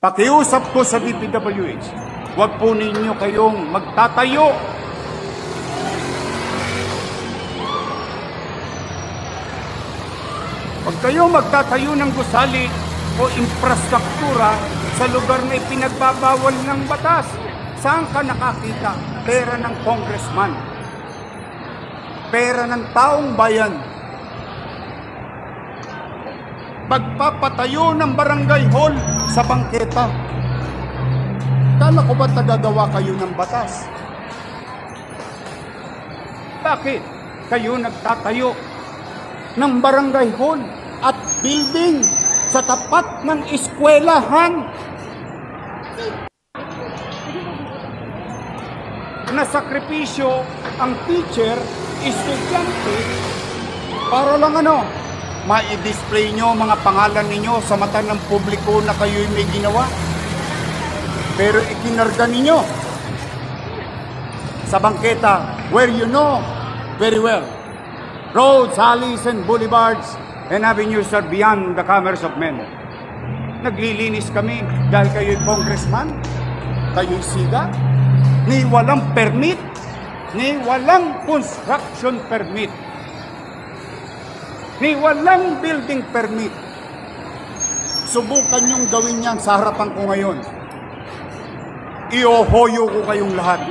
Pakiusap ko sa DPWH, huwag po ninyo kayong magtatayo. Huwag kayong magtatayo ng gusali o infrastruktura sa lugar na ipinagbabawal ng batas. Saan ka nakakita? Pera ng congressman. Pera ng taong bayan. Pagpapatayo ng barangay hall sa bangketa. Kala ko ba tagagawa kayo ng batas? Bakit kayo nagtatayo ng barangay hall at building sa tapat ng eskwelahan? Nasakripisyo ang teacher, estudyante, para lang ma-display nyo mga pangalan ninyo sa mata ng publiko na kayo'y may ginawa. Pero ikinarga ninyo sa bangketa where you know very well roads, alleys, and boulevards and avenues are beyond the commerce of men. Naglilinis kami dahil kayo'y congressman, kayo'y siga, ni walang permit, ni walang construction permit, ni walang building permit. Subukan niyong gawin yan sa harapan ko ngayon. Iohoyo ko kayong lahat.